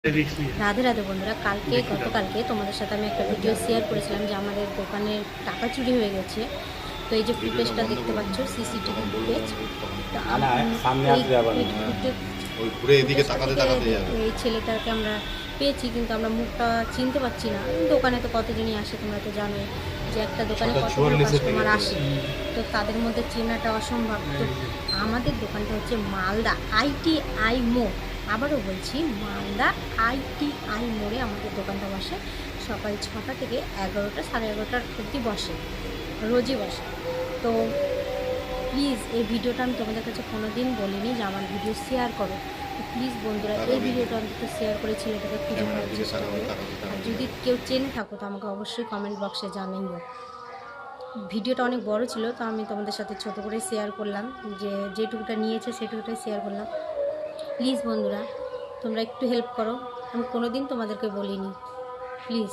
রাধে রাধে বন্ধুরা, গতকালকে তোমাদের সাথে আমি একটা ভিডিও শেয়ার করেছিলাম যে আমাদের দোকানের টাকা চুরি হয়ে গেছে। তো এই যে ফুটেজটা দেখতে পাচ্ছ, সিসিটিভি ফুটেজ। এই ছেলেটাকে আমরা পেয়েছি, কিন্তু আমরা মুখটা চিনতে পারছি না। দোকানে তো কতজনই আসে, তোমরা তো জানোই যে একটা দোকানে কতগুলো কাস্টমার আসে, তো তাদের মধ্যে চেনাটা অসম্ভব। তো আমাদের দোকানটা হচ্ছে মালদা ITI মোড়। আবারও বলছি, মালদা ITI মোড়ে আমাদের দোকানটা বসে। সকাল 6টা থেকে 11টা, সাড়ে 11টার অবধি বসে, রোজই বসে। তো প্লিজ এই ভিডিওটা আমি তোমাদের কাছে কোনো দিন বলিনি যে আমার ভিডিও শেয়ার করো। তো প্লিজ বন্ধুরা, এই ভিডিওটা অন্তত শেয়ার করে ছেলেটাকে খুঁজে পাওয়ার চেষ্টা করো। আর যদি কেউ চেনে থাকো তো আমাকে অবশ্যই কমেন্ট বক্সে জানাইও। ভিডিওটা অনেক বড় ছিল, তো আমি তোমাদের সাথে ছোট করে শেয়ার করলাম, যে যেটুকুটা নিয়েছে সেটুকুটাই শেয়ার করলাম। প্লিজ বন্ধুরা, তোমরা একটু হেল্প করো। আমি কোনো দিন তোমাদেরকে বলিনি, প্লিজ।